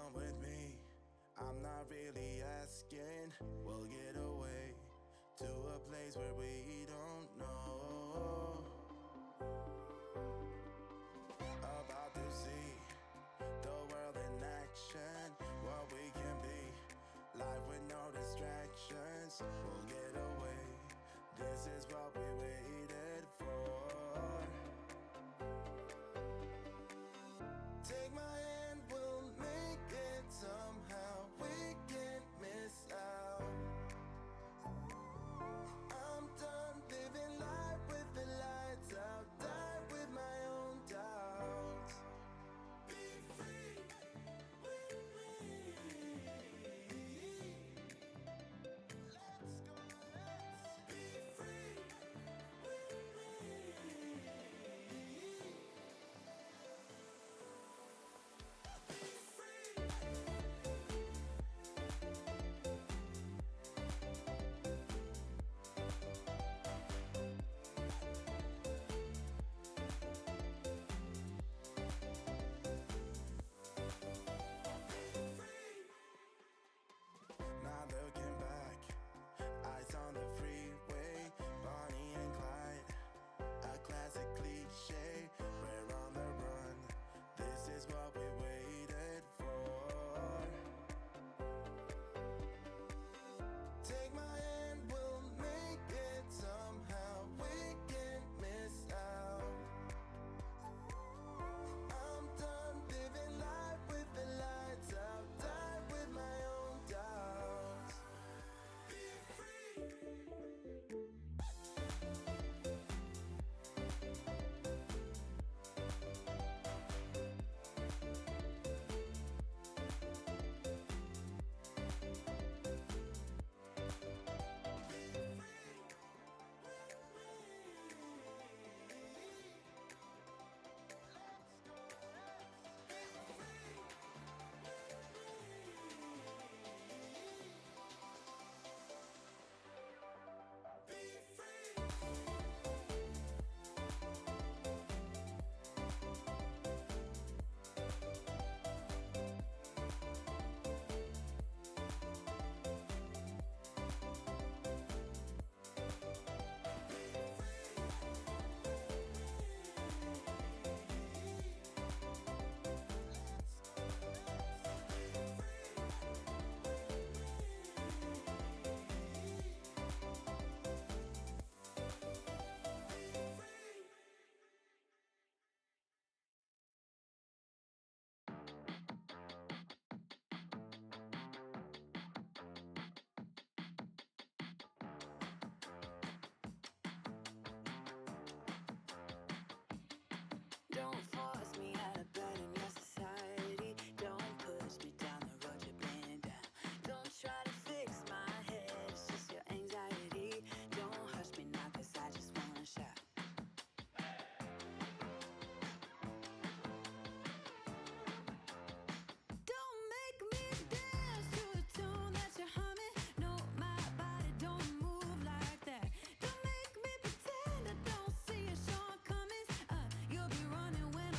come with me. I'm not really asking. We'll get away to a place where we don't know. About to see the world in action, what we can be. Life with no distractions. We'll get away. This is what we waited for. Take my hand, we'll make it somehow. We can't miss out. I'm done living life with the lights out. Die with my own doubts. Be free with me. Let's go, let's be free with me. Not looking back, eyes on the freeway, Bonnie and Clyde, a classic cliche. We're on the run, this is what we waited for. Take my hand, we'll make it somehow. We can't miss out. I'm done living life with the lights out. Die with my own doubts. Be free. Don't force me out of bed in your society. Don't push me down the road you've been down. Don't try to fix my head, it's just your anxiety. Don't hush me now, cause I just wanna shout. Don't make me dance to the tune that you're humming. No, my body don't move like that. Don't make me pretend I don't see your shortcomings. You'll be running when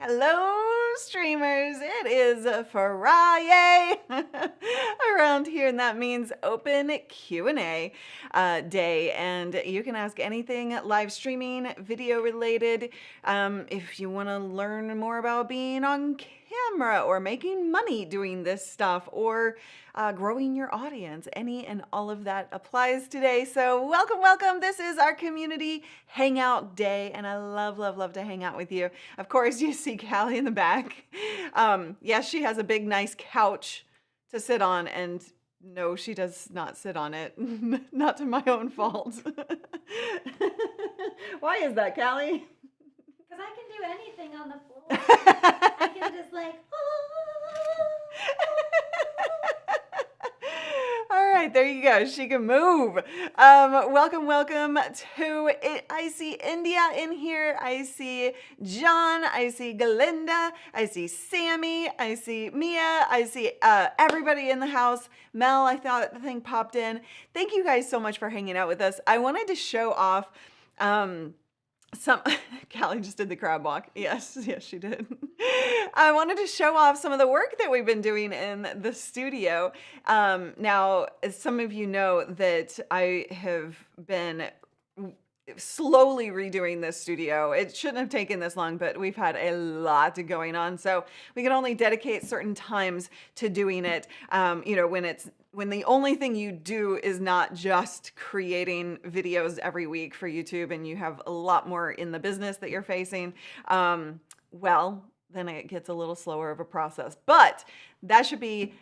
Hello, streamers. It is Friday around here, and that means open Q&A day. And you can ask anything live streaming, video related. If you want to learn more about being on camera or making money doing this stuff or growing your audience, any and all of that applies today. So welcome, welcome. This is our community hangout day, and I love, love, love to hang out with you. Of course, you see Callie in the back. Yes, she has a big, nice couch to sit on, and no, she does not sit on it. Not to my own fault. Why is that, Callie? Because I can do anything on the floor. I can just like, All right, there you go. She can move. Welcome, welcome to it. I see India in here. I see John. I see Galinda. I see Sammy. I see Mia. I see everybody in the house. Mel, I thought the thing popped in. Thank you guys so much for hanging out with us. I wanted to show off Callie just did the crab walk. Yes, she did. I wanted to show off some of the work that we've been doing in the studio. Now, as some of you know that I have been slowly redoing this studio. It shouldn't have taken this long, but we've had a lot going on. So we can only dedicate certain times to doing it. When the only thing you do is not just creating videos every week for YouTube and you have a lot more in the business that you're facing, well, then it gets a little slower of a process. But that should be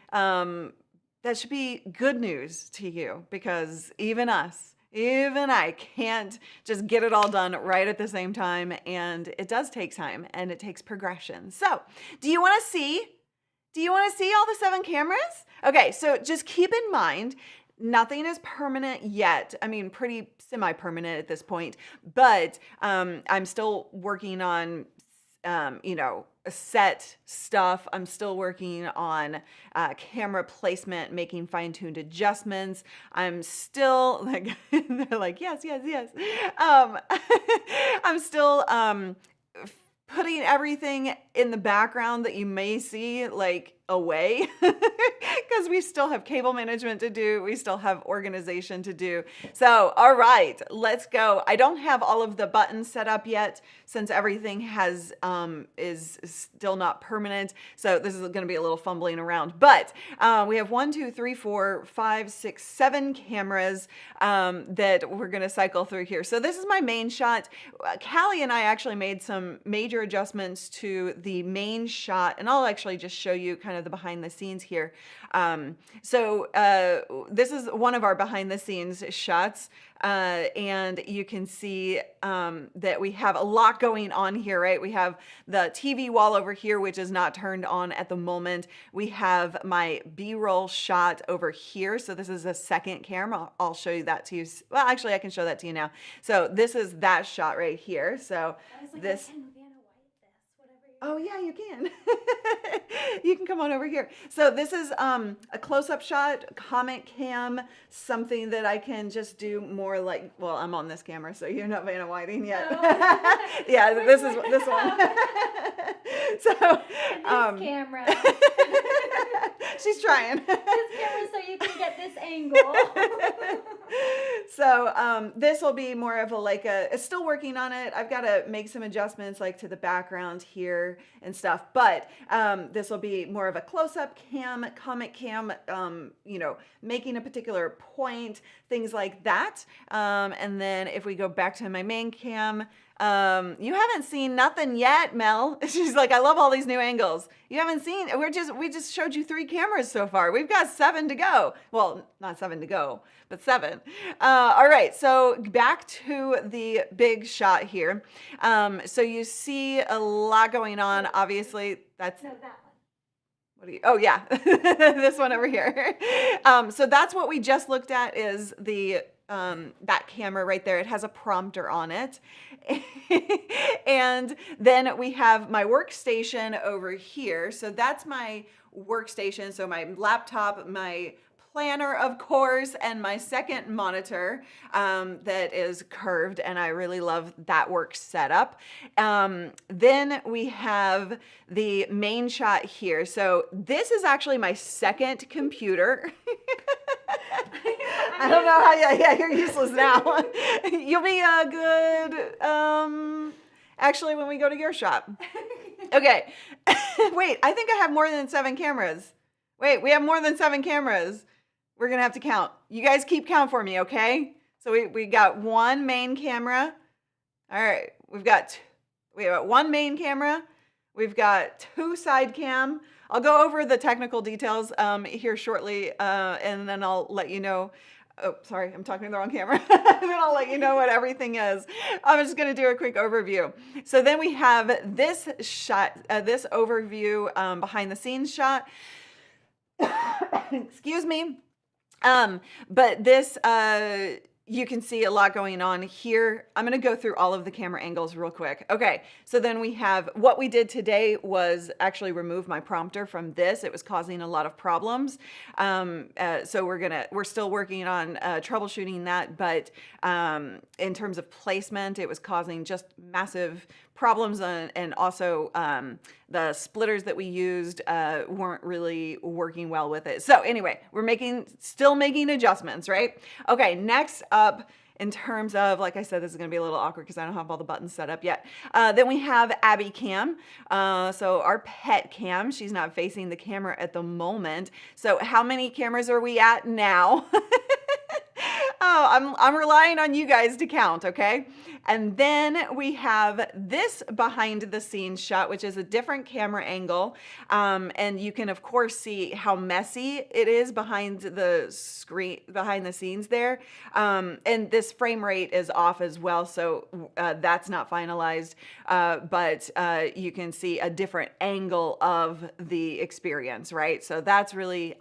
that should be good news to you, because even I can't just get it all done right at the same time, and it does take time and it takes progression. So, do you want to see? Do you want to see all the 7 cameras? Okay, so just keep in mind, nothing is permanent yet. I mean, pretty semi-permanent at this point, but I'm still working on, set stuff. I'm still working on camera placement, making fine-tuned adjustments. I'm still like, they're like, yes. I'm still putting everything in the background that you may see like away, because we still have cable management to do. We still have organization to do. So, all right, let's go. I don't have all of the buttons set up yet, since everything is still not permanent. So this is going to be a little fumbling around, but we have 1, 2, 3, 4, 5, 6, 7 cameras that we're going to cycle through here. So this is my main shot. Callie and I actually made some major adjustments to the main shot, and I'll actually just show you kind of the behind the scenes here. This is one of our behind the scenes shots, and you can see that we have a lot going on here, right? We have the TV wall over here, which is not turned on at the moment. We have my B-roll shot over here. So this is a second camera. I'll show you that to you. Well, actually, I can show that to you now. So this is that shot right here. So this. Oh yeah, you can. You can come on over here. So this is a close-up shot, comic cam, something that I can just do more like, well, I'm on this camera, so you're not Vanna Whiting yet. Oh. Yeah, this one. So this camera. She's trying. This camera so you can get this angle. So this will be more of a still working on it. I've got to make some adjustments like to the background here and stuff, but this will be more of a close-up cam, comic cam, making a particular point, things like that. And then if we go back to my main cam, you haven't seen nothing yet, Mel. She's like, I love all these new angles. You haven't seen, we just showed you 3 cameras so far. We've got 7 to go. Well, not 7 to go, but 7. All right, so back to the big shot here. So you see a lot going on. Obviously, that's... No, that one. Oh yeah, this one over here. So that's what we just looked at, is the that camera right there. It has a prompter on it. And then we have my workstation over here. So that's my workstation. So my laptop, my planner, of course, and my second monitor that is curved, and I really love that work setup. Then we have the main shot here. So this is actually my second computer. I don't know how, yeah, you're useless now. You'll be good, actually, when we go to your shop. Okay. Wait, I think I have more than 7 cameras. Wait, we have more than 7 cameras. We're going to have to count. You guys keep count for me, okay? So we got 1 main camera. All right, we got 1 main camera. We've got 2 side cam. I'll go over the technical details here shortly, and then I'll let you know. Oh, sorry, I'm talking to the wrong camera. Then I'll let you know what everything is. I'm just going to do a quick overview. So then we have this shot, this overview behind the scenes shot. Excuse me. But this, you can see a lot going on here. I'm going to go through all of the camera angles real quick. Okay, so then we have, what we did today was actually remove my prompter from this. It was causing a lot of problems. So we're still working on troubleshooting that, but in terms of placement, it was causing just massive problems, and also the splitters that we used weren't really working well with it. So anyway, we're still making adjustments, right? Okay, next up, in terms of, like I said, this is going to be a little awkward because I don't have all the buttons set up yet. Then we have Abby Cam. So our pet cam, she's not facing the camera at the moment. So how many cameras are we at now? Oh, I'm relying on you guys to count, okay? And then we have this behind the scenes shot, which is a different camera angle. And you can of course see how messy it is behind the screen, behind the scenes there. And this frame rate is off as well, so that's not finalized. But you can see a different angle of the experience, right? So that's really,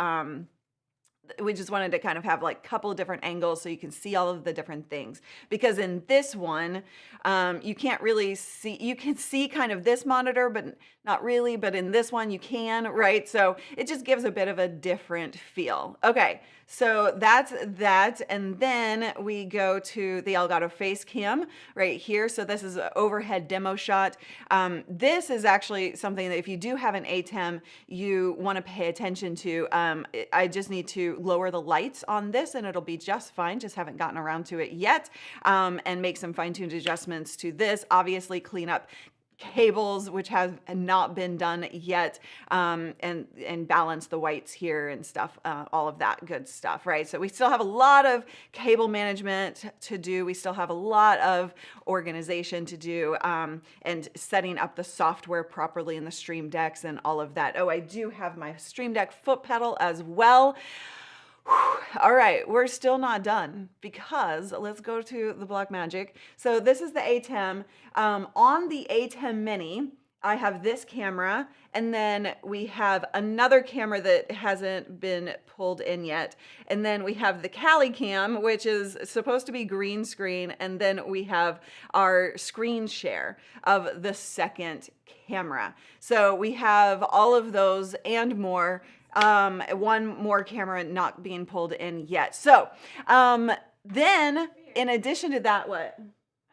we just wanted to kind of have like a couple of different angles so you can see all of the different things. Because in this one, you can't really see, you can see kind of this monitor, but not really, but in this one you can, right? So it just gives a bit of a different feel. Okay, so that's that. And then we go to the Elgato Face Cam right here. So this is an overhead demo shot. This is actually something that if you do have an ATEM, you want to pay attention to. I just need to lower the lights on this and it'll be just fine. Just haven't gotten around to it yet. And make some fine-tuned adjustments to this. Obviously clean up cables, which have not been done yet, and balance the whites here and stuff, all of that good stuff, right? So we still have a lot of cable management to do. We still have a lot of organization to do, and setting up the software properly in the Stream Decks and all of that. Oh, I do have my Stream Deck foot pedal as well. All right, we're still not done because let's go to the Blackmagic. So this is the ATEM. On the ATEM Mini, I have this camera, and then we have another camera that hasn't been pulled in yet. And then we have the Calligam, which is supposed to be green screen. And then we have our screen share of the second camera. So we have all of those and more. One more camera not being pulled in yet. So, then in addition to that, what?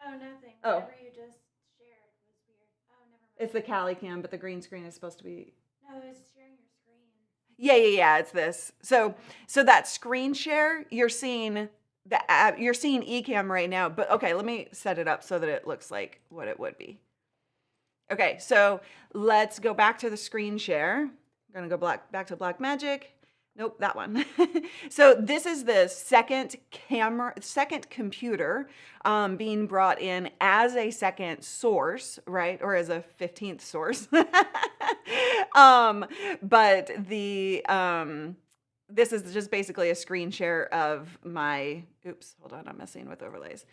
Oh, nothing. Oh. Whatever you just shared was weird. Oh, never mind. It's the Callicam, but the green screen is supposed to be. No, it's sharing your screen. Yeah, it's this. So that screen share, you're seeing the app, you're seeing Ecamm right now, but okay, let me set it up so that it looks like what it would be. Okay, so let's go back to the screen share. We're gonna go back to Blackmagic. Nope, that one. So this is the second computer being brought in as a second source, right? Or as a 15th source. But the this is just basically a screen share of my, oops, hold on, I'm messing with overlays.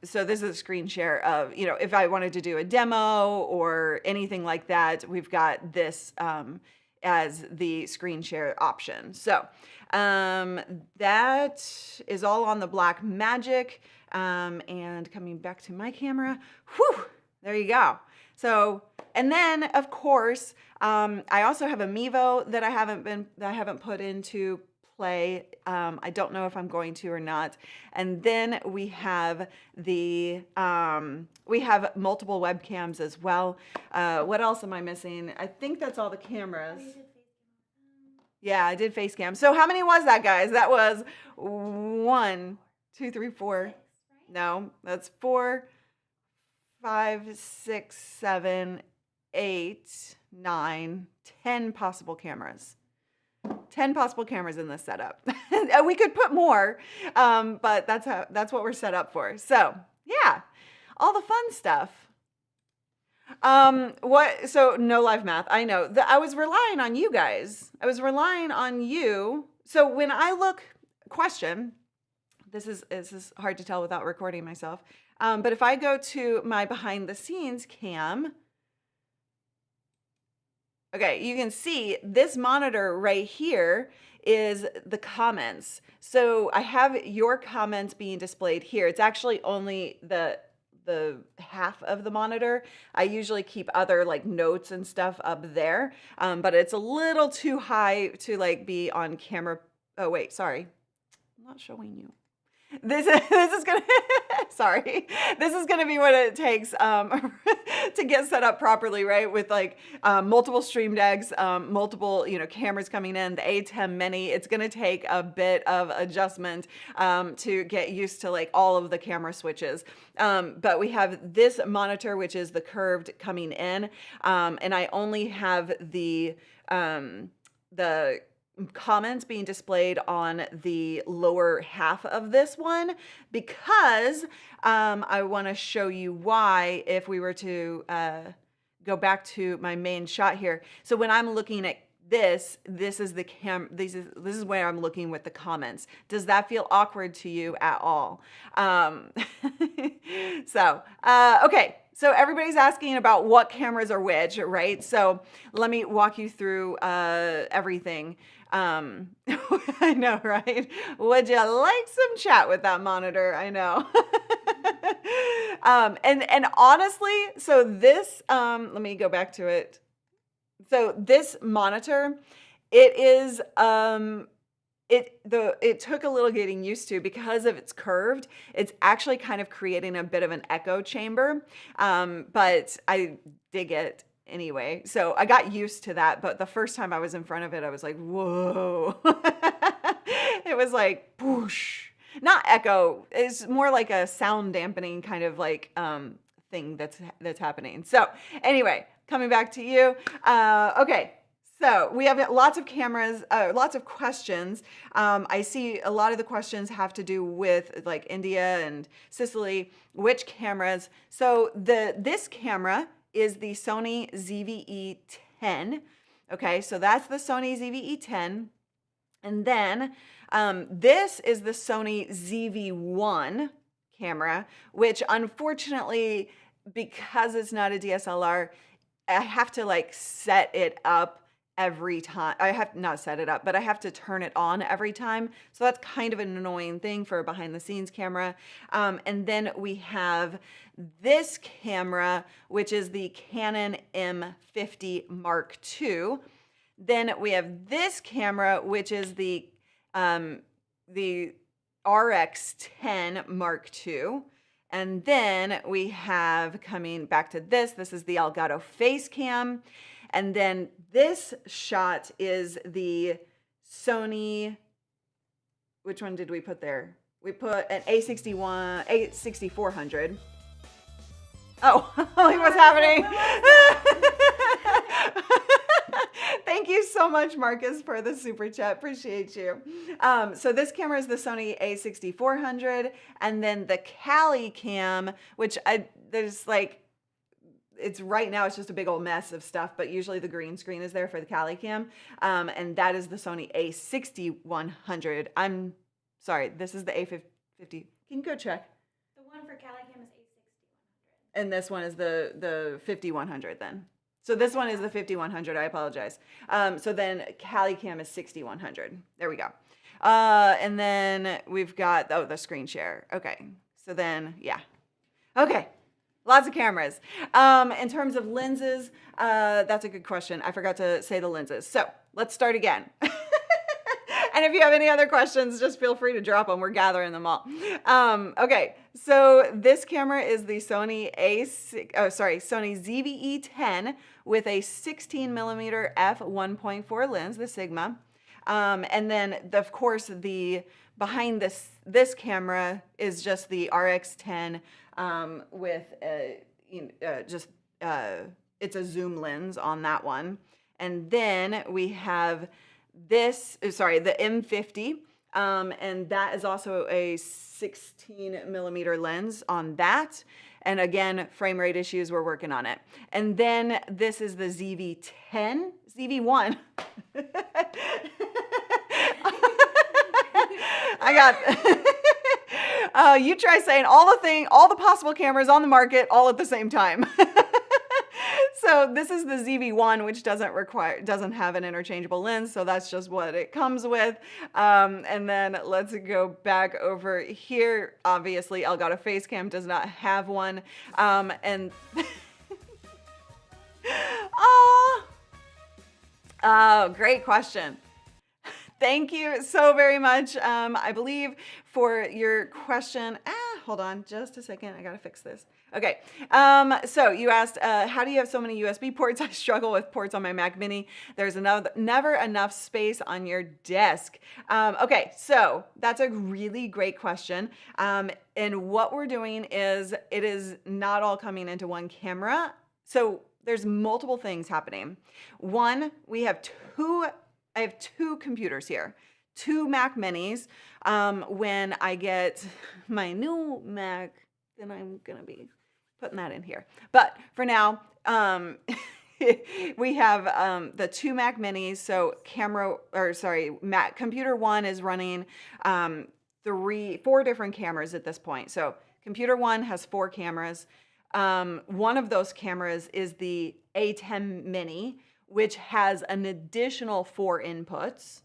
So this is a screen share of, you know, if I wanted to do a demo or anything like that, we've got this as the screen share option. So that is all on the Blackmagic. And coming back to my camera, whew, there you go. So, and then of course, I also have a Mevo that I haven't put into play. I don't know if I'm going to or not. And then we have the we have multiple webcams as well. What else am I missing? I think that's all the cameras. Yeah, I did face cam. So how many was that, guys? That was 1, 2, 3, 4. No, that's 4, 5, 6, 7, 8, 9, 10 possible cameras. 10 possible cameras in this setup. We could put more, but that's what we're set up for. So yeah, all the fun stuff. So no live math. I know I was relying on you guys. I was relying on you. So when I look, question, this is hard to tell without recording myself. But if I go to my behind the scenes cam, okay, you can see this monitor right here is the comments. So I have your comments being displayed here. It's actually only the half of the monitor. I usually keep other like notes and stuff up there, but it's a little too high to like be on camera. Oh wait, sorry, I'm not showing you. This is gonna sorry. This is gonna be what it takes to get set up properly, right? With like multiple Stream Decks, multiple cameras coming in, the A10 Mini. It's gonna take a bit of adjustment to get used to like all of the camera switches. But we have this monitor, which is the curved coming in, and I only have the comments being displayed on the lower half of this one because I want to show you why if we were to go back to my main shot here. So when I'm looking at this is the this is where I'm looking with the comments. Does that feel awkward to you at all? Okay. So everybody's asking about what cameras are which, right? So let me walk you through everything. I know, right? Would you like some chat with that monitor? I know. And honestly, so this, let me go back to it. So this monitor, it is, it took a little getting used to because of it's curved. It's actually kind of creating a bit of an echo chamber, but I dig it anyway. So I got used to that, but the first time I was in front of it, I was like, whoa. It was like, whoosh. Not echo. It's more like a sound dampening kind of like thing that's happening. So anyway, coming back to you. Okay. So we have lots of cameras, lots of questions. I see a lot of the questions have to do with like India and Sicily, which cameras. So this camera is the Sony ZV-E10. Okay, so that's the Sony ZV-E10. And then this is the Sony ZV-1 camera, which unfortunately, because it's not a DSLR, I have to like set it up every time. I have not set it up, but I have to turn it on every time. So that's kind of an annoying thing for a behind the scenes camera. And then we have this camera, which is the Canon M50 Mark II. Then we have this camera, which is the RX10 Mark II. And then we have, coming back to this is the Elgato Facecam. And then this shot is the Sony, which one did we put there? We put an A6400. Oh, what's happening? Thank you so much, Marcus, for the super chat. Appreciate you. So this camera is the Sony A6400, and then the Caldigit Cam, which there's like, it's right now, it's just a big old mess of stuff, but usually the green screen is there for the Caldigit Cam. And that is the Sony A6100. I'm sorry, this is the A50. Can you go check? The one for Calligam is A6100. And this one is the 5100 then. So this one is the 5100, I apologize. So then Caldigit Cam is 6100. There we go. And then we've got, the screen share. Okay. So then, yeah. Okay. Lots of cameras. In terms of lenses, that's a good question. I forgot to say the lenses. So let's start again. And if you have any other questions, just feel free to drop them. We're gathering them all. Okay, so this camera is the Sony Sony ZV-E10 with a 16mm f1.4 lens, the Sigma. And then, of course, behind this camera is just the RX10 with it's a zoom lens on that one. And then we have the M50, and that is also a 16mm lens on that. And again, frame rate issues, we're working on it. And then this is the ZV-1. I got you try saying all the possible cameras on the market all at the same time. So this is the ZV-1, which doesn't have an interchangeable lens, so that's just what it comes with. And then let's go back over here. Obviously, Elgato Facecam does not have one. And oh, great question. Thank you so very much, I believe, for your question. Hold on just a second. I got to fix this. Okay. So you asked, how do you have so many USB ports? I struggle with ports on my Mac Mini. There's never enough space on your desk. Okay. So that's a really great question. And what we're doing is it is not all coming into one camera. So there's multiple things happening. One, we have two I have two computers here, two Mac Minis. When I get my new Mac, then I'm gonna be putting that in here. But for now, we have the two Mac Minis. So Mac computer one is running 4 different cameras at this point. So computer one has 4 cameras. One of those cameras is the A10 Mini, which has an additional 4 inputs.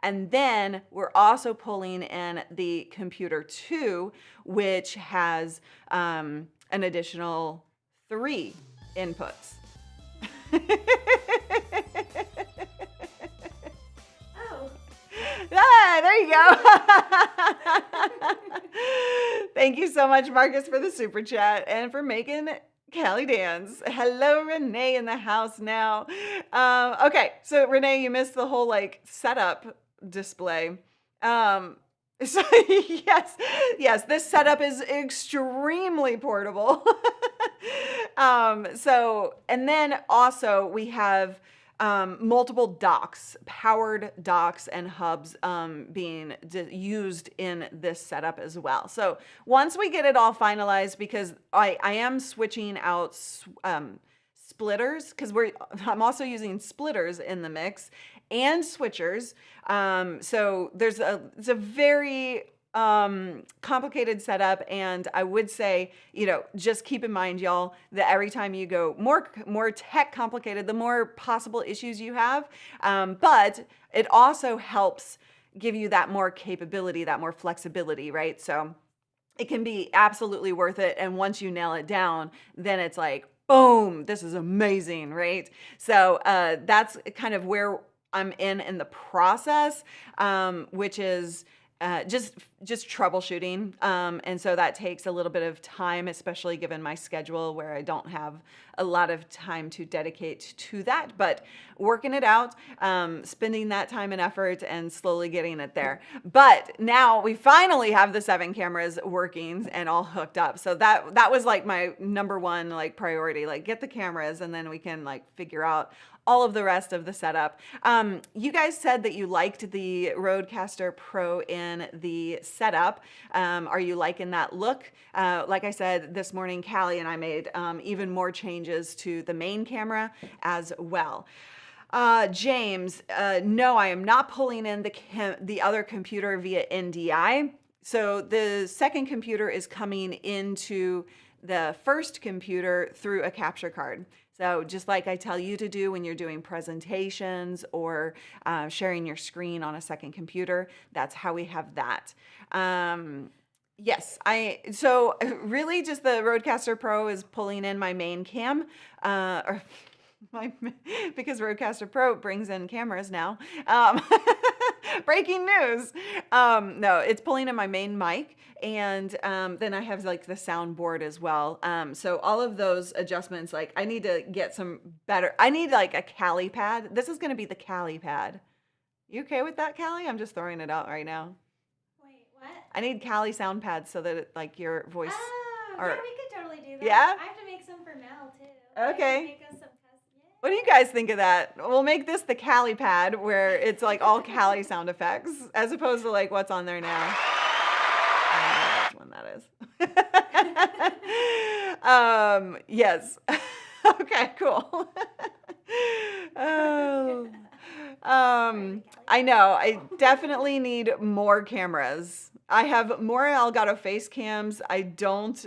And then we're also pulling in the computer 2, which has an additional 3 inputs. Oh. Ah, there you go. Thank you so much, Marcus, for the super chat and for making Callie dance. Hello, Renee in the house now. Okay, so Renee, you missed the whole like setup display. So yes, this setup is extremely portable. And then also we have multiple docks, powered docks and hubs being used in this setup as well. So once we get it all finalized, because I am switching out splitters, because I'm also using splitters in the mix and switchers. So it's a very complicated setup, and I would say, just keep in mind, y'all, that every time you go more tech complicated, the more possible issues you have. But it also helps give you that more capability, that more flexibility, right? So it can be absolutely worth it. And once you nail it down, then it's like, boom, this is amazing, right? So that's kind of where I'm in the process, which is just troubleshooting. And so that takes a little bit of time, especially given my schedule where I don't have a lot of time to dedicate to that, but working it out, spending that time and effort and slowly getting it there. But now we finally have the 7 cameras working and all hooked up. So that was like my number one like priority, like get the cameras and then we can like figure out all of the rest of the setup. You guys said that you liked the Rodecaster Pro in the setup. Are you liking that look? Like I said this morning, Callie and I made even more changes to the main camera as well. James, no, I am not pulling in the other computer via NDI. So the second computer is coming into the first computer through a capture card. So just like I tell you to do when you're doing presentations or sharing your screen on a second computer, that's how we have that. Yes, so really just the Rodecaster Pro is pulling in my main cam, because Rodecaster Pro brings in cameras now. Breaking news. No, it's pulling in my main mic, and then I have like the soundboard as well. So all of those adjustments, like I need to get I need like a Callie pad. This is going to be the Callie pad. You okay with that, Callie? I'm just throwing it out right now. Wait, what? I need Callie sound pads so that like your voice. Oh, or, yeah, we could totally do that. Yeah? I have to make some for Mel too. Okay. Make us some What do you guys think of that? We'll make this the Callie pad where it's like all Callie sound effects as opposed to like what's on there now. I don't know which one that is. Yes. Okay, cool. I know. I definitely need more cameras. I have more Elgato face cams. I don't.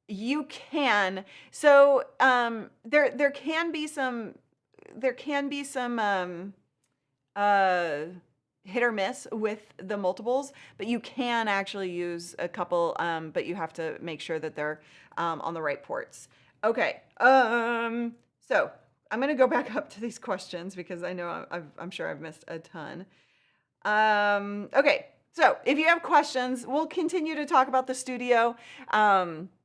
You can. So there can be some hit or miss with the multiples, but you can actually use a couple, but you have to make sure that they're on the right ports. Okay. So I'm going to go back up to these questions because I know I'm sure I've missed a ton. Okay. So if you have questions, we'll continue to talk about the studio.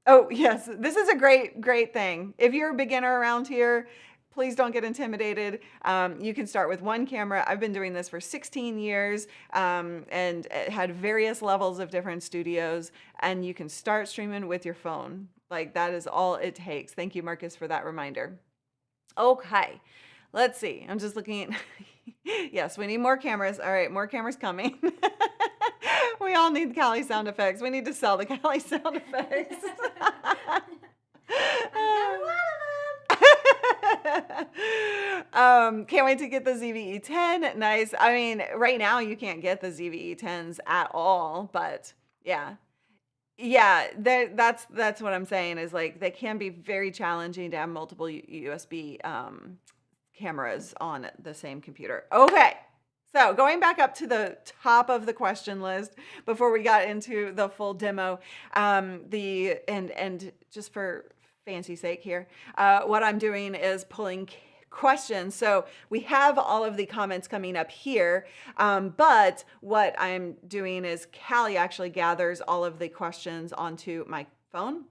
Oh, yes, this is a great thing. If you're a beginner around here, please don't get intimidated. You can start with one camera. I've been doing this for 16 years and had various levels of different studios, and you can start streaming with your phone. Like, that is all it takes. Thank you, Marcus, for that reminder. Okay, Let's see. I'm just looking at, yes, we need more cameras. All right, more cameras coming. We all need Callie sound effects. We need to sell the Callie sound effects. Can't wait to get the ZV-E10. Nice. I mean, right now you can't get the ZV-E10s at all, but yeah. Yeah, that's what I'm saying is like they can be very challenging to have multiple USB cameras on the same computer. Okay. So going back up to the top of the question list before we got into the full demo, and just for fancy sake here, what I'm doing is pulling questions. So we have all of the comments coming up here, but what I'm doing is Callie actually gathers all of the questions onto my phone.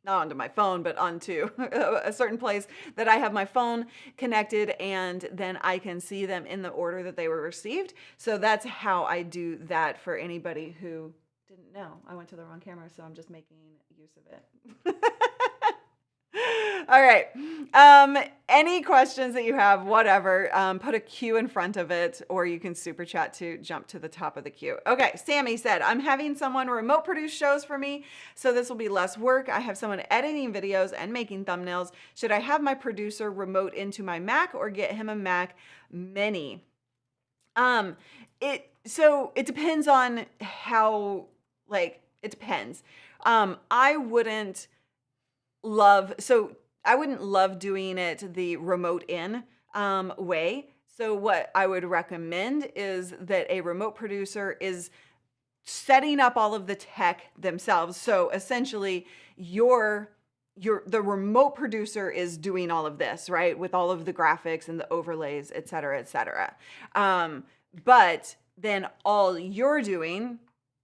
Not onto my phone, but onto a certain place that I have my phone connected, and then I can see them in the order that they were received. So that's how I do that for anybody who didn't know. I went to the wrong camera, so I'm just making use of it. All right. Any questions that you have, whatever, put a Q in front of it, or you can super chat to jump to the top of the queue. Okay. Sammy said, I'm having someone remote produce shows for me, so this will be less work. I have someone editing videos and making thumbnails. Should I have my producer remote into my Mac or get him a Mac Mini? So it depends on how, like, it depends. I wouldn't love doing it the remote in way. So what I would recommend is that a remote producer is setting up all of the tech themselves. So essentially the remote producer is doing all of this, right? With all of the graphics and the overlays, et cetera, et cetera. But then all you're doing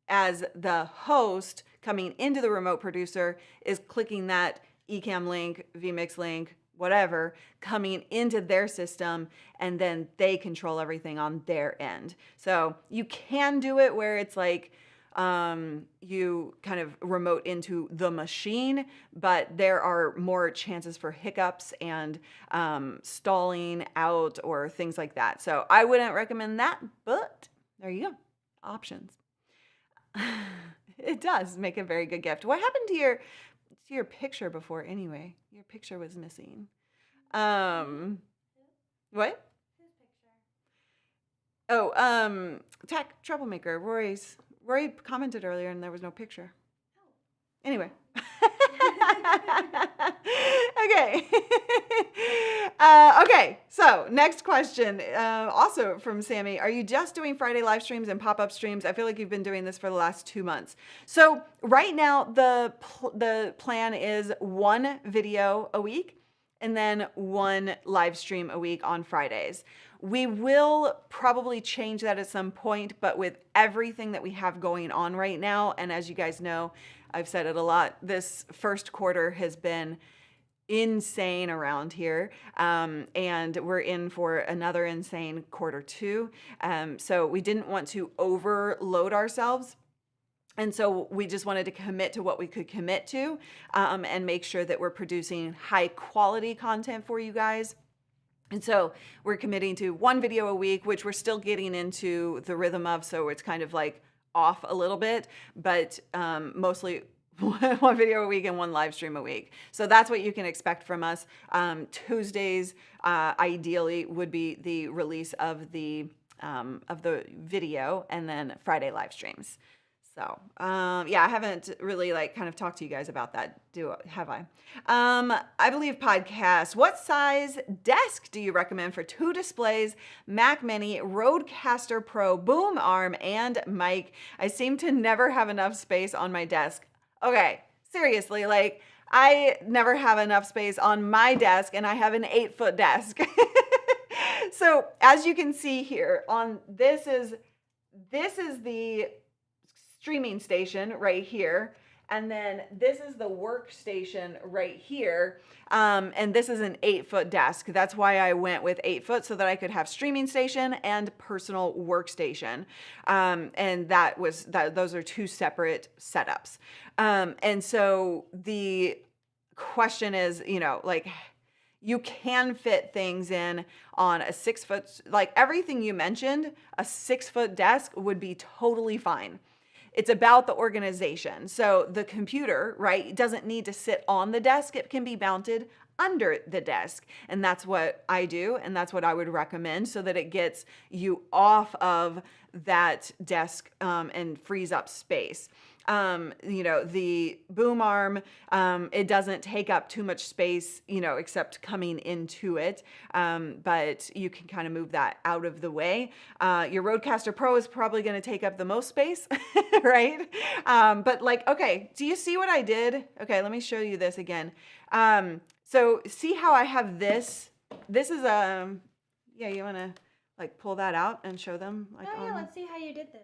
as the host coming into the remote producer is clicking that Ecamm link, vMix link, whatever, coming into their system, and then they control everything on their end. So you can do it where it's like you kind of remote into the machine, but there are more chances for hiccups and stalling out or things like that. So I wouldn't recommend that, but there you go. Options. It does make a very good gift. What happened to your picture before anyway? Your picture was missing. What? Oh, Tech Troublemaker. Rory commented earlier and there was no picture. Anyway. Okay. Okay, so next question, also from Sammy. Are you just doing Friday live streams and pop-up streams? I feel like you've been doing this for the last 2 months. So right now, the plan is 1 video a week and then 1 live stream a week on Fridays. We will probably change that at some point, but with everything that we have going on right now, and as you guys know, I've said it a lot, this first quarter has been insane around here, and we're in for another insane quarter 2. So we didn't want to overload ourselves. And so we just wanted to commit to what we could commit to, and make sure that we're producing high quality content for you guys. And so we're committing to 1 video a week, which we're still getting into the rhythm of, so it's kind of like off a little bit, but mostly 1 video a week and 1 live stream a week. So that's what you can expect from us. Tuesdays, ideally, would be the release of the video, and then Friday live streams. So, yeah, I haven't really kind of talked to you guys about that, have I? I believe podcast. What size desk do you recommend for 2 displays, Mac Mini, Rodecaster Pro, boom arm, and mic? I seem to never have enough space on my desk. Okay, seriously, I never have enough space on my desk, and I have an 8-foot desk. So as you can see here, this is the streaming station right here, and then this is the workstation right here, and this is an 8-foot desk. That's why I went with 8 foot, so that I could have streaming station and personal workstation, and those are 2 separate setups. And so the question is, you can fit things in on a 6 foot, like everything you mentioned, a 6 foot desk would be totally fine. It's about the organization. So the computer, right, doesn't need to sit on the desk. It can be mounted under the desk. And that's what I do. And that's what I would recommend so that it gets you off of that desk and frees up space. The boom arm, it doesn't take up too much space, except coming into it. But you can kind of move that out of the way. Your Rodecaster Pro is probably going to take up the most space, right? But okay, do you see what I did? Okay, let me show you this again. So see how I have this? This is yeah, you want to pull that out and show them? Yeah, let's see how you did this.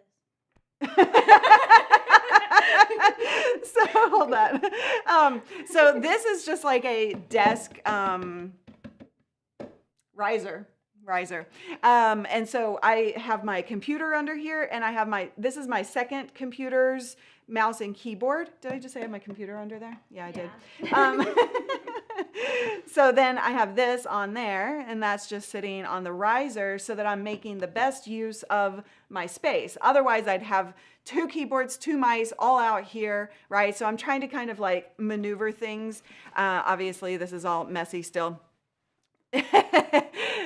So hold on. So this is just like a desk riser. And so I have my computer under here, and I have this is my second computer's mouse and keyboard. Did I just say I have my computer under there? Yeah, I did. So then I have this on there, and that's just sitting on the riser so that I'm making the best use of my space. Otherwise, I'd have 2 keyboards, 2 mice all out here, right? So I'm trying to kind of maneuver things. Obviously, this is all messy still.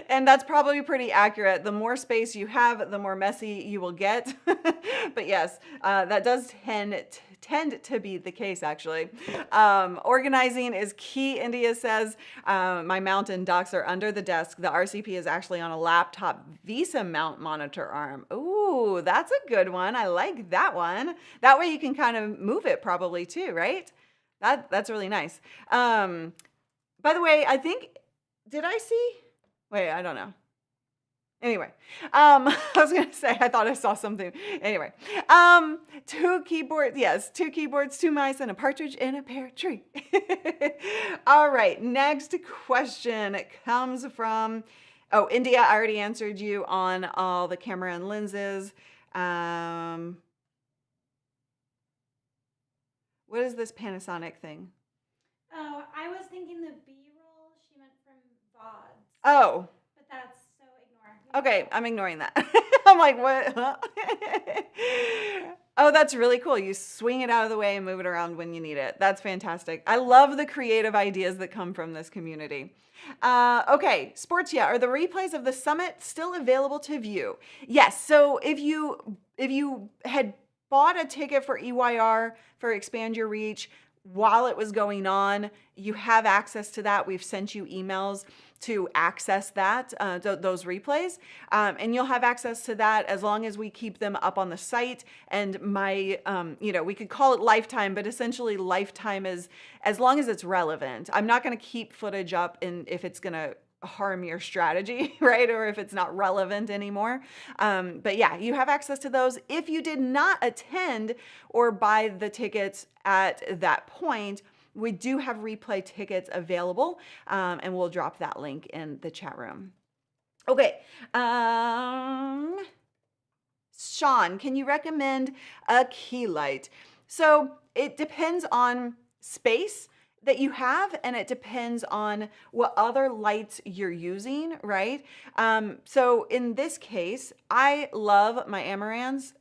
And that's probably pretty accurate. The more space you have, the more messy you will get. But yes, that does tend to be the case, actually. Organizing is key, India says. My mount and docks are under the desk. The RCP is actually on a laptop Visa mount monitor arm. Ooh, that's a good one. I like that one. That way you can kind of move it probably too, right? That's really nice. By the way, I think, did I see? Wait, I don't know. Anyway, I was going to say, I thought I saw something. Anyway, 2 keyboards, yes, 2 keyboards, 2 mice, and a partridge in a pear tree. All right, next question comes from, India, I already answered you on all the camera and lenses. What is this Panasonic thing? Oh, I was thinking the B-roll she meant from VODs. Oh. But that's so ignore. Okay, I'm ignoring that. I'm like, what? Huh? Oh, that's really cool. You swing it out of the way and move it around when you need it. That's fantastic. I love the creative ideas that come from this community. Okay, Sports, are the replays of the summit still available to view? Yes. So if you had bought a ticket for EYR for Expand Your Reach while it was going on, you have access to that. We've sent you emails to access that, those replays. And you'll have access to that as long as we keep them up on the site. And we could call it lifetime, but essentially lifetime is as long as it's relevant. I'm not going to keep footage up if it's going to harm your strategy, right? Or if it's not relevant anymore. But yeah, you have access to those. If you did not attend or buy the tickets at that point, we do have replay tickets available, and we'll drop that link in the chat room. Okay. Sean, can you recommend a key light? So it depends on space that you have, and it depends on what other lights you're using, right? So in this case, I love my Amarans.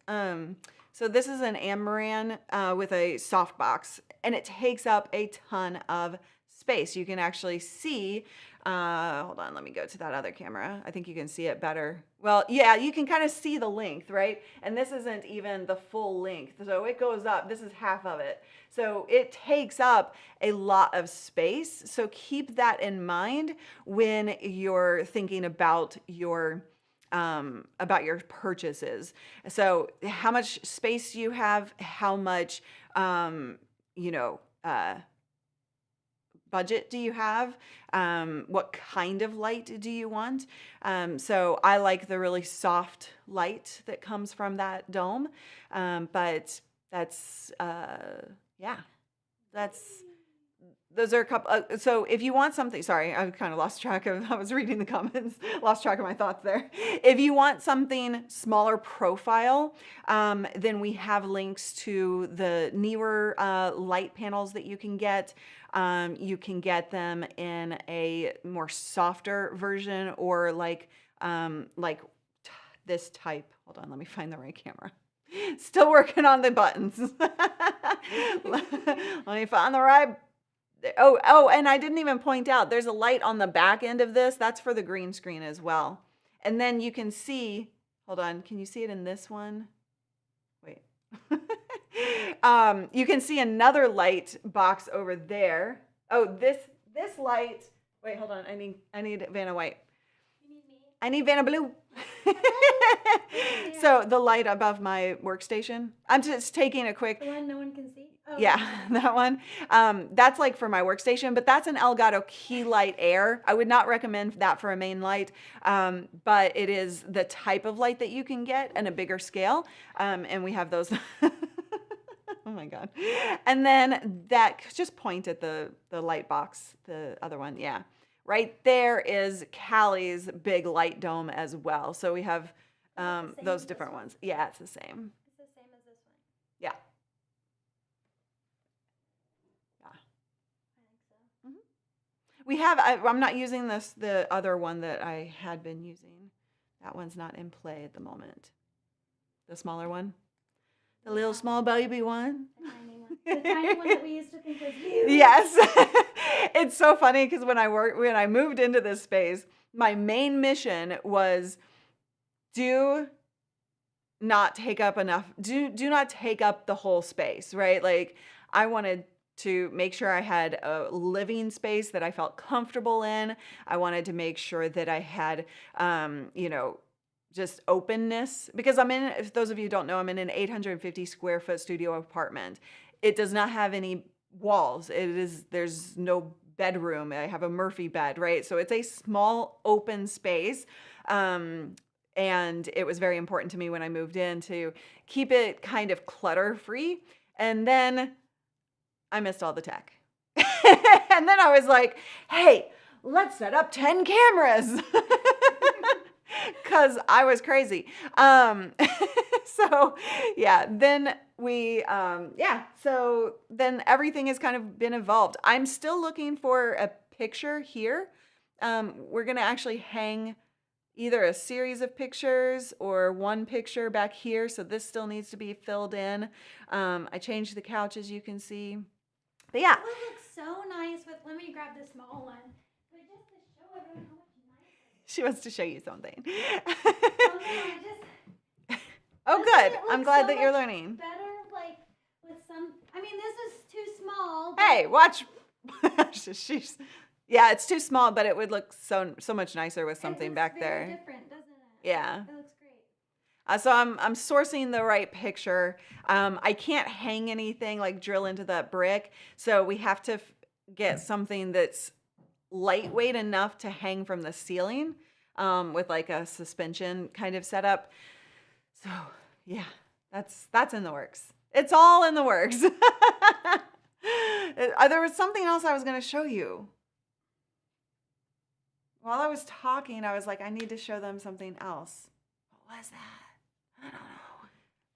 So this is an Amaran with a softbox, and it takes up a ton of space. You can actually see, hold on, let me go to that other camera. I think you can see it better. Well, yeah, you can kind of see the length, right? And this isn't even the full length. So it goes up, this is half of it. So it takes up a lot of space. So keep that in mind when you're thinking about your purchases. So how much space you have, how much, budget do you have? What kind of light do you want? So I like the really soft light that comes from that dome. But that's those are a couple. So if you want something, sorry, I kind of lost track of, I was reading the comments, lost track of my thoughts there. If you want something smaller profile, then we have links to the newer light panels that you can get. You can get them in a more softer version or like this type. Hold on, let me find the right camera. Still working on the buttons. Let me find the right. Oh, and I didn't even point out, there's a light on the back end of this. That's for the green screen as well. And then you can see, hold on, can you see it in this one? Wait. You can see another light box over there. Oh, this light. Wait, hold on. I need Vanna White. You need me? I need Vanna Blue. So the light above my workstation. I'm just taking a quick. The one no one can see? Oh, Yeah, that one. That's like for my workstation, but that's an Elgato Key Light Air. I would not recommend that for a main light, but it is the type of light that you can get in a bigger scale, and we have those. Oh my God. And then that, just point at the light box, the other one, yeah. Right there is Callie's big light dome as well. So we have those different ones. Yeah, it's the same. It's the same as this one. Yeah. I think so. We have, I'm not using the other one that I had been using. That one's not in play at the moment. The smaller one. The little small baby one. The tiny one. The tiny one that we used to think was huge. Yes. It's so funny because when I moved into this space, my main mission was do not take up the whole space, right? Like I wanted to make sure I had a living space that I felt comfortable in. I wanted to make sure that I had, just openness, because if those of you who don't know, I'm in an 850 square foot studio apartment. It does not have any walls. There's no bedroom. I have a Murphy bed, right? So it's a small open space. And it was very important to me when I moved in to keep it kind of clutter free. And then I missed all the tech. And then I was like, hey, let's set up 10 cameras. Because I was crazy. So yeah, then so then everything has kind of been evolved. I'm still looking for a picture here. We're going to actually hang either a series of pictures or one picture back here. So this still needs to be filled in. I changed the couch, as you can see. But yeah. It would look so nice with, let me grab the small one. But just to show everyone how much nicer. She wants to show you something. Oh, Oh, Doesn't good. it I'm look glad so that you're much learning. better, like with some. I mean, this is too small. But Hey, watch. Yeah, it's too small, but it would look so much nicer with it something looks back very there. different, doesn't it? Yeah. It looks great. So I'm sourcing the right picture. I can't hang anything, like drill into that brick. So we have to get something that's lightweight enough to hang from the ceiling, with like a suspension kind of setup. So yeah, that's in the works. It's all in the works. There was something else I was going to show you. While I was talking, I was like, I need to show them something else. What was that? I don't know.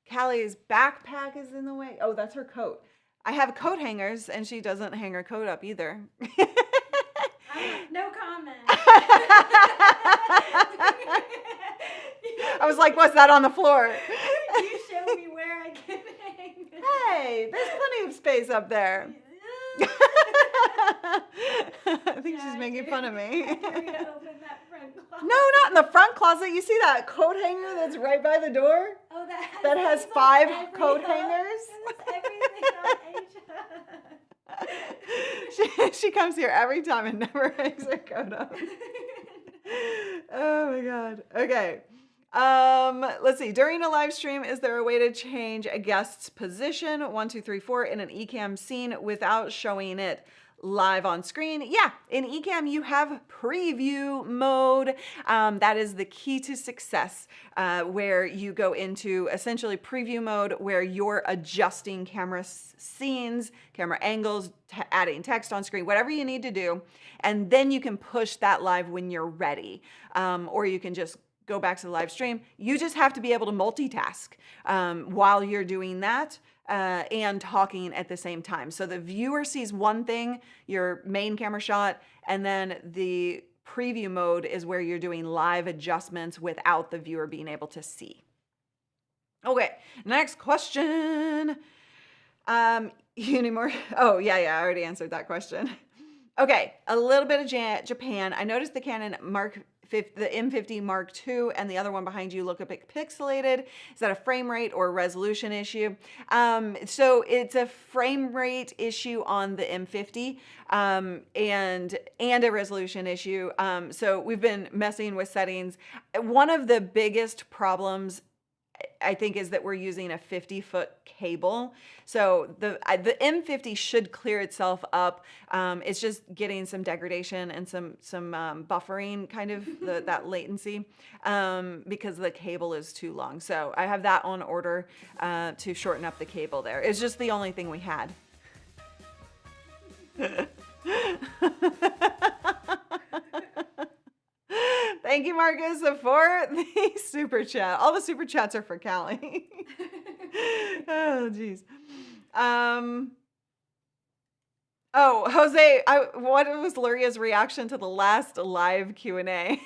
Callie's backpack is in the way. Oh, that's her coat. I have coat hangers, and she doesn't hang her coat up either. No comment. I was like, what's that on the floor? You show me where I can hang this. Hey, there's plenty of space up there. I think she's making fun of me. I dare you to open that front closet. No, not in the front closet. You see that coat hanger that's right by the door? Oh, That has things on 5 every coat hook. hangers? It has everything on each hook. She comes here every time and never hangs her coat up. Oh my God. Okay. Let's see. During a live stream, is there a way to change a guest's position, 1, 2, 3, 4, in an Ecamm scene without showing it live on screen. Yeah, in Ecamm you have preview mode. That is the key to success, where you go into essentially preview mode where you're adjusting camera scenes, camera angles, adding text on screen, whatever you need to do. And then you can push that live when you're ready. Or you can just go back to the live stream. You just have to be able to multitask while you're doing that. And talking at the same time. So the viewer sees one thing, your main camera shot, and then the preview mode is where you're doing live adjustments without the viewer being able to see. Okay, next question. You need more? Oh, yeah, I already answered that question. Okay, a little bit of Japan. I noticed the Canon the M50 Mark II and the other one behind you look a bit pixelated. Is that a frame rate or resolution issue? So it's a frame rate issue on the M50 and a resolution issue. So we've been messing with settings. One of the biggest problems I think is that we're using a 50-foot cable. So the M50 should clear itself up. It's just getting some degradation and some buffering, kind of that latency, because the cable is too long. So I have that on order to shorten up the cable there. It's just the only thing we had. Thank you, Marcus, for the super chat. All the super chats are for Callie. Oh, geez. Oh, Jose, what was Luria's reaction to the last live Q&A?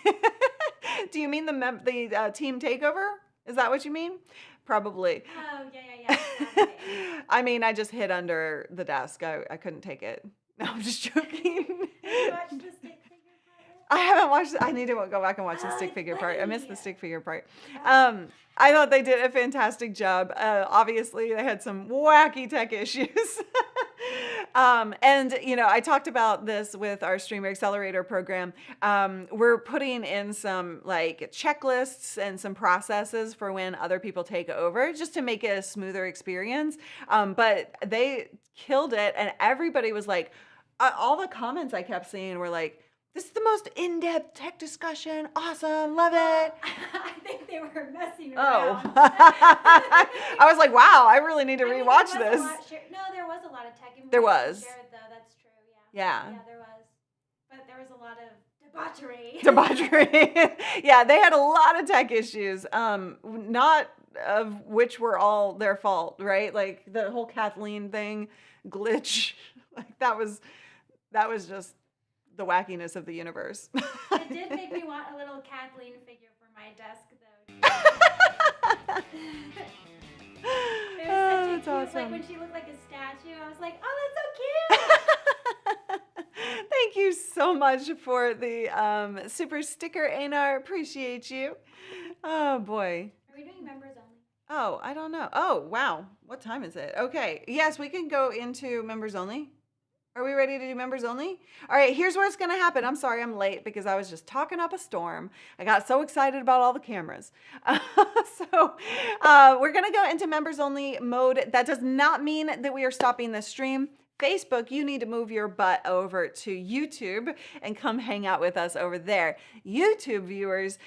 Do you mean the team takeover? Is that what you mean? Probably. Oh, yeah. Okay. I mean, I just hid under the desk. I couldn't take it. No, I'm just joking. Have you watched the stick figure part? I haven't watched. I need to go back and watch the stick figure part. I missed the stick figure part. I thought they did a fantastic job. Obviously, they had some wacky tech issues. And, I talked about this with our Streamer Accelerator program. We're putting in some like checklists and some processes for when other people take over just to make it a smoother experience. But they killed it. And everybody was like, all the comments I kept seeing were like, this is the most in-depth tech discussion. Awesome. Love it. I think they were messing Oh. around. I was like, wow, I really need to I think rewatch there was this. a lot no, there was a lot of tech information There was. shared, though. That's true. Yeah. Yeah, there was. But there was a lot of debauchery. Debauchery. Yeah, they had a lot of tech issues, not of which were all their fault, right? Like the whole Kathleen thing, glitch, like that was just the wackiness of the universe. It did make me want a little Kathleen figure for my desk, though. It was such a That's cute, awesome. like when she looked like a statue, I was like, oh, that's so cute. Thank you so much for the super sticker, Einar. Appreciate you. Oh boy. Are we doing members only? Oh, I don't know. Oh, wow. What time is it? Okay. Yes, we can go into members only. Are we ready to do members only? All right, here's where it's going to happen. I'm sorry I'm late because I was just talking up a storm. I got so excited about all the cameras. So we're going to go into members only mode. That does not mean that we are stopping the stream. Facebook, you need to move your butt over to YouTube and come hang out with us over there. YouTube viewers,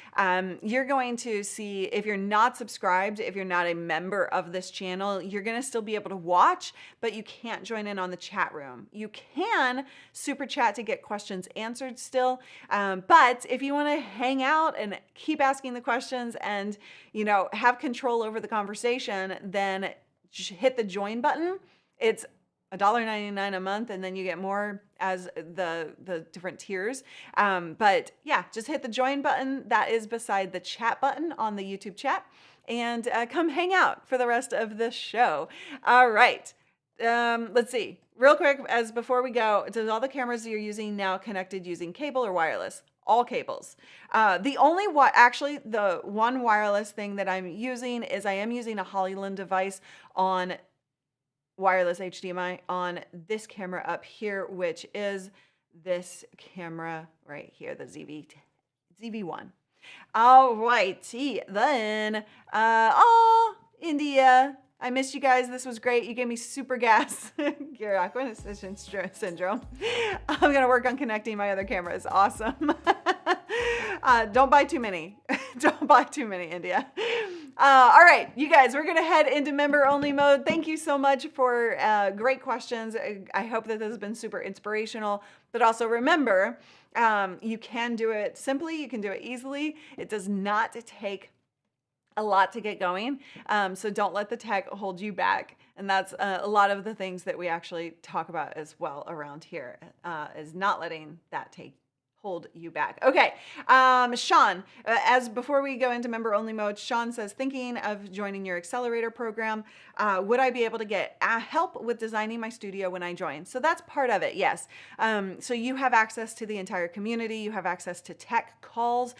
you're going to see, if you're not subscribed, if you're not a member of this channel, you're going to still be able to watch, but you can't join in on the chat room. You can super chat to get questions answered still, but if you want to hang out and keep asking the questions and, have control over the conversation, then hit the join button. It's $1.99 a month, and then you get more as the different tiers. But yeah, just hit the join button. That is beside the chat button on the YouTube chat, and come hang out for the rest of the show. All right. Let's see. Real quick, as before we go, does all the cameras you're using now connected using cable or wireless? All cables. The one wireless thing that I'm using is I am using a Hollyland device on wireless HDMI on this camera up here, which is this camera right here, the ZV-1. All righty, then, India, I missed you guys. This was great. You gave me super gas. Gear acquisition syndrome. I'm going to work on connecting my other cameras. Awesome. Don't buy too many. Don't buy too many, India. All right, you guys, we're going to head into member only mode. Thank you so much for great questions. I hope that this has been super inspirational, but also remember, you can do it simply. You can do it easily. It does not take a lot to get going. So don't let the tech hold you back. And that's a lot of the things that we actually talk about as well around here, is not letting that hold you back. Okay, Sean, as before we go into member only mode, Sean says, thinking of joining your accelerator program, would I be able to get help with designing my studio when I join? So that's part of it, yes. So you have access to the entire community, you have access to tech calls,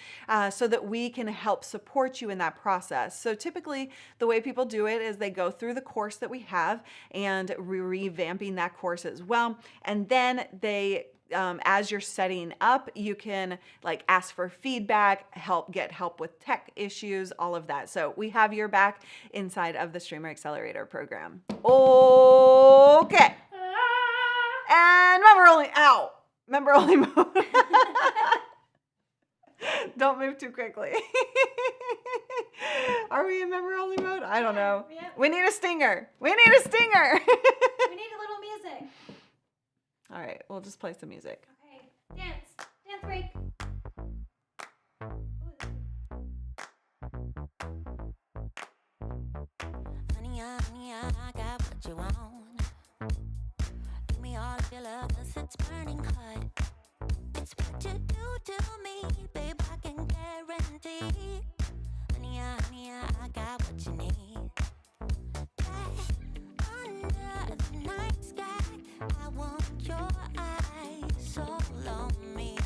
so that we can help support you in that process. So typically the way people do it is they go through the course that we have and revamping that course as well. And then they as you're setting up, you can like ask for feedback, get help with tech issues, all of that. So we have your back inside of the Streamer Accelerator program. Okay. And member only mode. Don't move too quickly. Are we in member only mode? I don't know. Yeah. We need a stinger. We need a stinger. We need a little music. All right, we'll just play some music. Okay, dance break. Honey, I got what you want. Give me all of your love, 'cause it's burning hot. It's what you do to me, babe, I can guarantee. Honey, I got what you need. Under the night sky, I want your eyes all on me.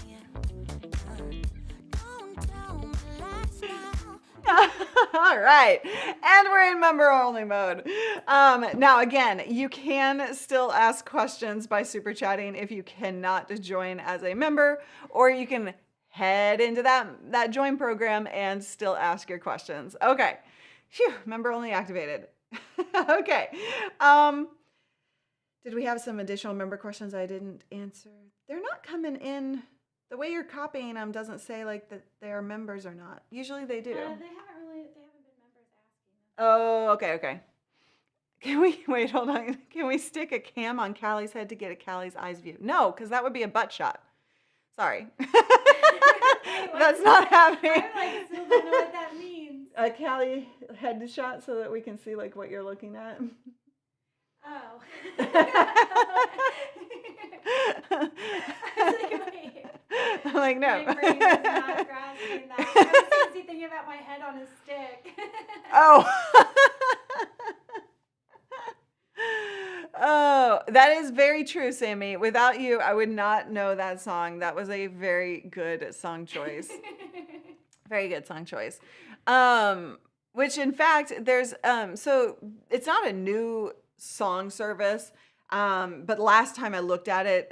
Don't tell me lies now. All right, and we're in member only mode. Now again, you can still ask questions by super chatting if you cannot join as a member, or you can head into that join program and still ask your questions. Okay, phew, member only activated. Okay, did we have some additional member questions I didn't answer? They're not coming in. The way you're copying them doesn't say like that they are members or not. Usually they do. They haven't been members asking. Oh, okay. Can we, wait, hold on. Can we stick a cam on Callie's head to get a Callie's eyes view? No, because that would be a butt shot. Sorry. That's not happening. I still don't know what that means. A Callie head shot so that we can see like what you're looking at. Oh. I was like, wait. I'm like, no. My brain was not grasping that. I was busy thinking about my head on a stick. Oh. Oh, that is very true, Sammy. Without you, I would not know that song. That was a very good song choice. Very good song choice. Which in fact, there's, so it's not a new song service. But last time I looked at it,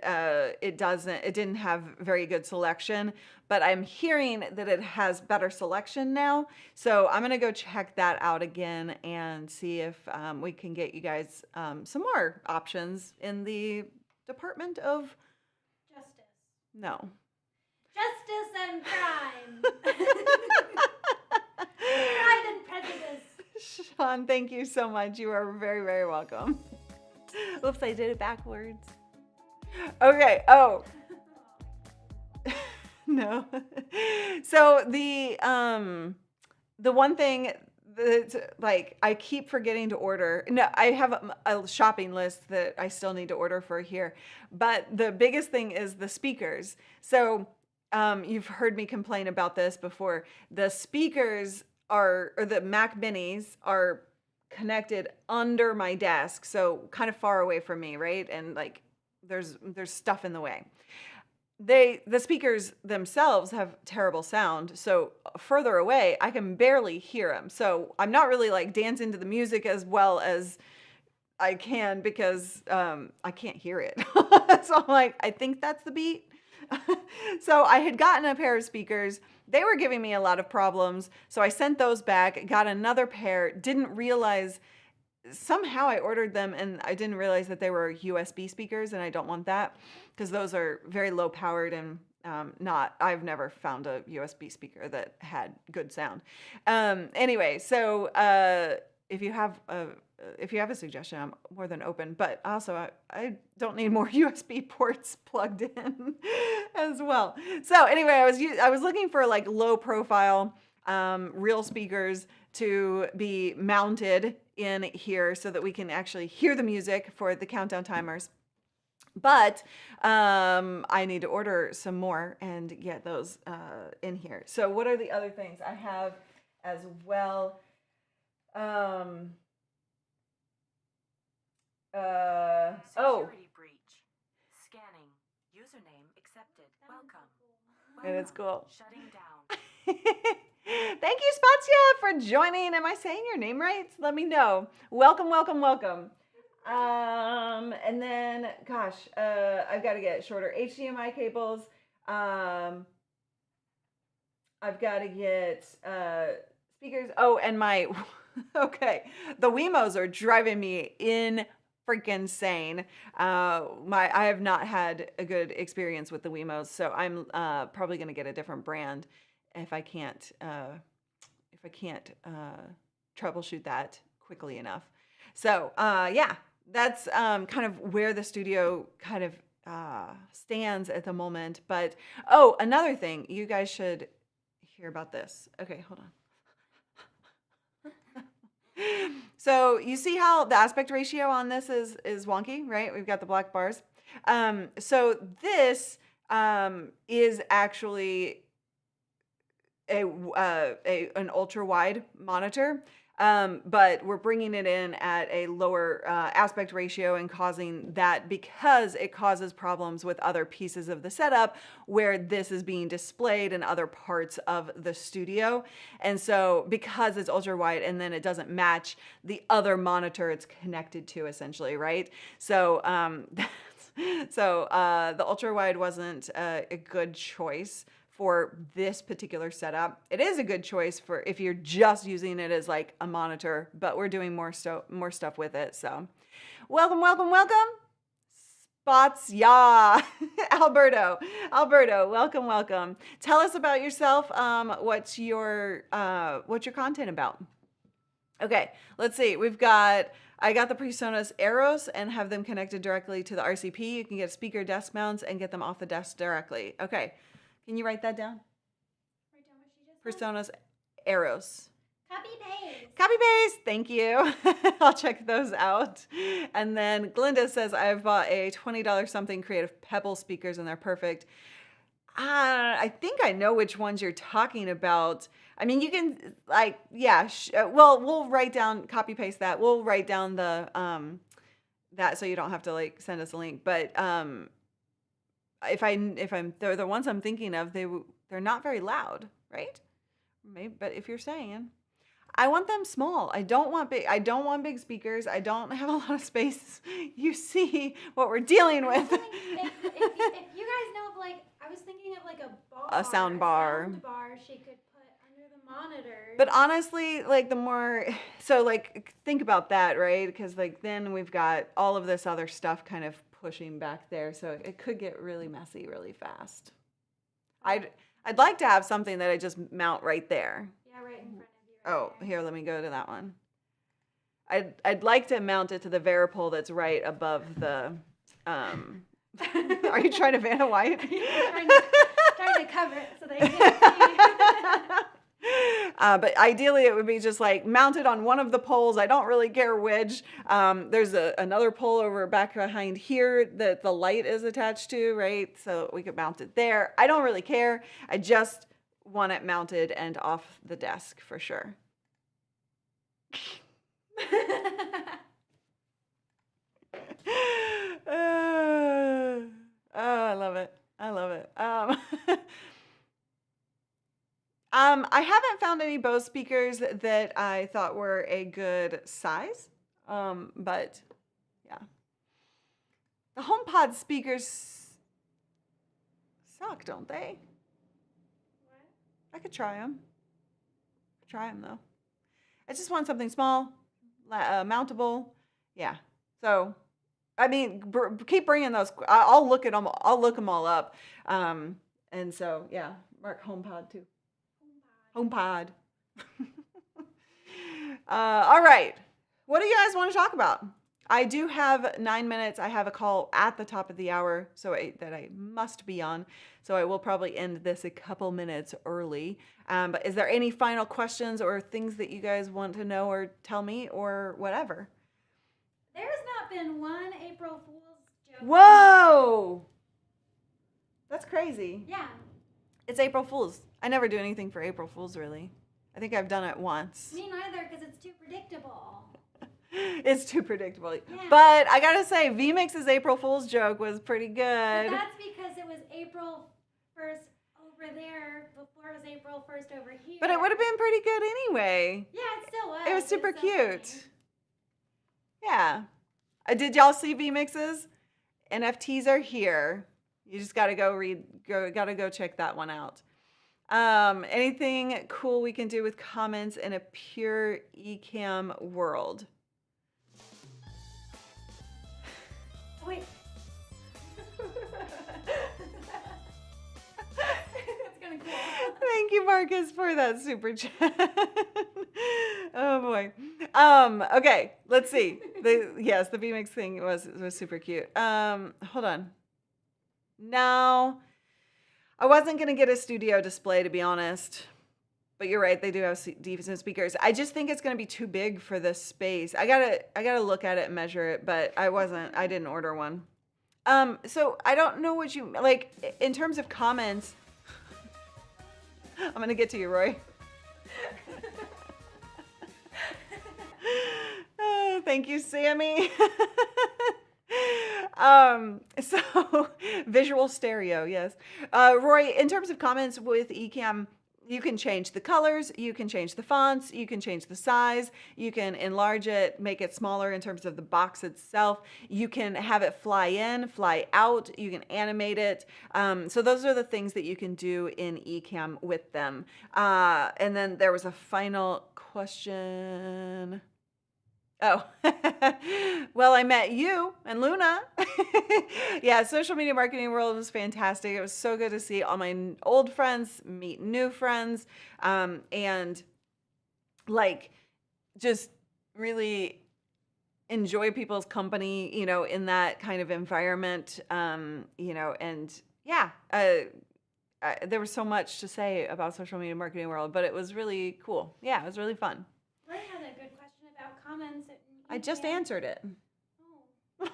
it didn't have very good selection, but I'm hearing that it has better selection now. So I'm going to go check that out again and see if we can get you guys some more options in the Department of Justice. No. Justice and crime. Pride and prejudice. Sean, thank you so much. You are very, very welcome. Oops, I did it backwards. Okay. Oh. No. So the one thing that like I keep forgetting to order. No, I have a shopping list that I still need to order for here. But the biggest thing is the speakers. So you've heard me complain about this before. The speakers or the Mac Minis are connected under my desk, so kind of far away from me, right? And like there's stuff in the way. The speakers themselves have terrible sound, so further away I can barely hear them. So I'm not really like dancing to the music as well as I can because I can't hear it. So I'm like, I think that's the beat. So I had gotten a pair of speakers. They were giving me a lot of problems. So I sent those back, got another pair, didn't realize somehow I ordered them and I didn't realize that they were USB speakers, and I don't want that because those are very low powered and I've never found a USB speaker that had good sound. Anyway, so if you have a suggestion, I'm more than open. But also, I don't need more USB ports plugged in as well. So anyway, I was looking for like low profile real speakers to be mounted in here so that we can actually hear the music for the countdown timers. But I need to order some more and get those in here. So what are the other things I have as well? Security breach. Scanning. Username accepted. Welcome. And it's cool. Shutting down. Thank you, Spazia, for joining. Am I saying your name right? Let me know. Welcome, welcome, welcome. And then, gosh, I've got to get shorter HDMI cables. I've got to get speakers. Oh, and my, okay, the Wemos are driving me in freaking insane. I have not had a good experience with the Wemos, so I'm probably going to get a different brand if I can't troubleshoot that quickly enough. So yeah, that's kind of where the studio kind of stands at the moment. But oh, another thing, you guys should hear about this. Okay, hold on. So you see how the aspect ratio on this is wonky, right? We've got the black bars. So this is actually an ultra wide monitor, but we're bringing it in at a lower aspect ratio and causing that because it causes problems with other pieces of the setup where this is being displayed in other parts of the studio. And so because it's ultra wide and then it doesn't match the other monitor it's connected to, essentially, right? So the ultra wide wasn't a good choice for this particular setup. It is a good choice for if you're just using it as like a monitor, but we're doing more stuff with it. So welcome, welcome, welcome. Spots, yeah. Alberto, welcome, welcome. Tell us about yourself. What's your content about? Okay, let's see. I got the PreSonus Aeros and have them connected directly to the RCP. You can get speaker desk mounts and get them off the desk directly. Okay. Can you write that down? Write down what she just said? PreSonus Aeros. Copy paste. Copy paste. Thank you. I'll check those out. And then Glinda says, I've bought a $20 something Creative Pebble speakers and they're perfect. I think I know which ones you're talking about. I mean, you can like, yeah. Well, we'll write down, copy paste that. We'll write down the that so you don't have to like send us a link. But they're the ones I'm thinking of, they're not very loud, right? Maybe, but if you're saying, I want them small. I don't want big speakers. I don't have a lot of space. You see what we're dealing with. If you guys know of like, I was thinking of like a sound bar she could put under the monitor. But honestly, like think about that, right? Because like then we've got all of this other stuff kind of pushing back there, so it could get really messy really fast. I'd like to have something that I just mount right there. Yeah, right in front of you. Oh, here, let me go to that one. I'd like to mount it to the Varipole that's right above the. Are you trying to Vanna White? trying to cover it so they can't see. But ideally, it would be just like mounted on one of the poles. I don't really care which. There's another pole over back behind here that the light is attached to, right? So we could mount it there. I don't really care. I just want it mounted and off the desk for sure. I love it. I love it. I haven't found any Bose speakers that I thought were a good size, but yeah. The HomePod speakers suck, don't they? What? I could try them. Try them though. I just want something small, mountable. Yeah. So, I mean, keep bringing those. I'll look at them. I'll look them all up. And so, yeah, mark HomePod too. HomePod. All right. What do you guys want to talk about? I do have 9 minutes. I have a call at the top of the hour that I must be on. So I will probably end this a couple minutes early. But is there any final questions or things that you guys want to know or tell me or whatever? There's not been one April Fool's joke. Whoa! That's crazy. Yeah. It's April Fool's. I never do anything for April Fool's, really. I think I've done it once. Me neither, because it's too predictable. It's too predictable. Yeah. But I gotta say, VMix's April Fool's joke was pretty good. But that's because it was April 1st over there before it was April 1st over here. But it would have been pretty good anyway. Yeah, it still was. It was super so cute. funny. Yeah. Did y'all see VMix's? NFTs are here. You just gotta go check that one out. Anything cool we can do with comments in a pure Ecamm world? Wait. It's gonna cool. Thank you, Marcus, for that super chat. Oh boy. Okay, let's see. The VMix thing was super cute. Hold on. No, I wasn't gonna get a studio display, to be honest. But you're right, they do have decent speakers. I just think it's gonna be too big for this space. I gotta look at it and measure it, but I didn't order one. So I don't know what you like in terms of comments. I'm gonna get to you, Roy. Oh, thank you, Sammy. So visual stereo, yes. Roy, in terms of comments with Ecamm, you can change the colors, you can change the fonts, you can change the size, you can enlarge it, make it smaller in terms of the box itself. You can have it fly in, fly out, you can animate it. So those are the things that you can do in Ecamm with them. And then there was a final question. Oh, well, I met you and Luna. Yeah, social media marketing world was fantastic. It was so good to see all my old friends, meet new friends, and like just really enjoy people's company, in that kind of environment, and yeah, there was so much to say about social media marketing world, but it was really cool. Yeah, it was really fun. Ray had a good question about comments. I just answered it. Oh. Well,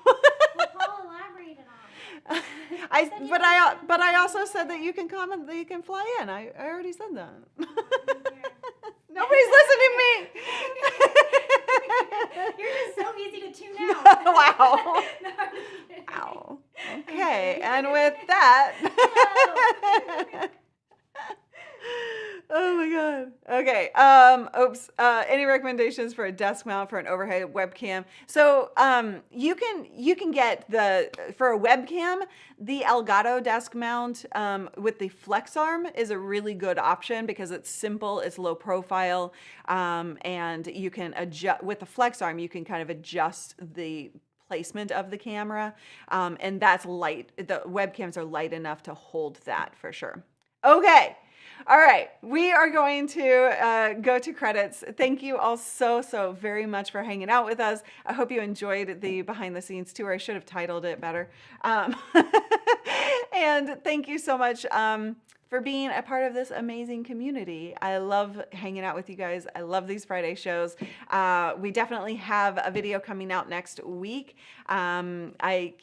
Paul elaborated on it. But I also said that you can comment, that you can fly in. I already said that. Nobody's listening to me. You're just so easy to tune out. Wow. No, I'm just kidding. Wow. Okay, and with that. Hello. Oh my god. Okay. Oops. Any recommendations for a desk mount for an overhead webcam? So you can get for a webcam, the Elgato desk mount with the flex arm is a really good option because it's simple, it's low profile, and you can adjust with the flex arm. You can kind of adjust the placement of the camera, and that's light. The webcams are light enough to hold that for sure. Okay. All right, we are going to go to credits. Thank you all so very much for hanging out with us. I hope you enjoyed the behind the scenes tour. I should have titled it better. And thank you so much for being a part of this amazing community. I love hanging out with you guys. I love these Friday shows. We definitely have a video coming out next week. I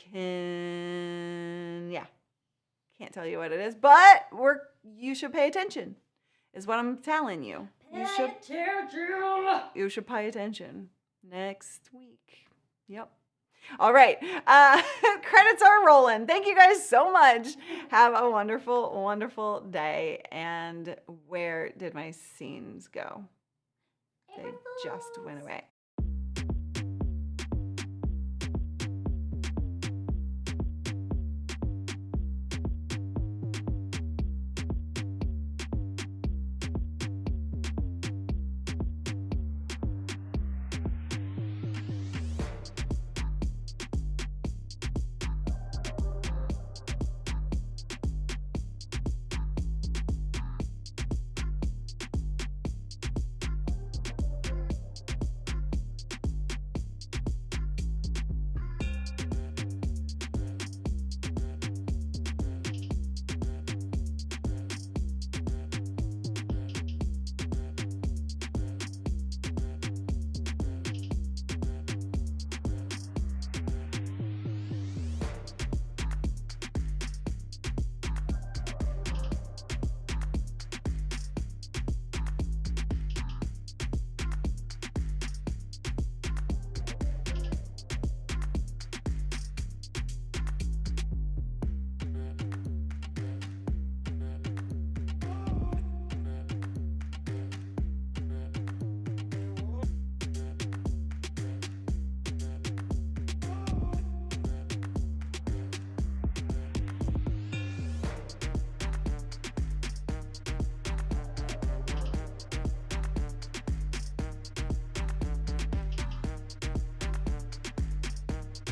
can't tell you what it is, but you should pay attention, is what I'm telling you. You should pay attention next week. Yep. All right. Credits are rolling. Thank you guys so much. Have a wonderful, wonderful day. And where did my scenes go? They just went away.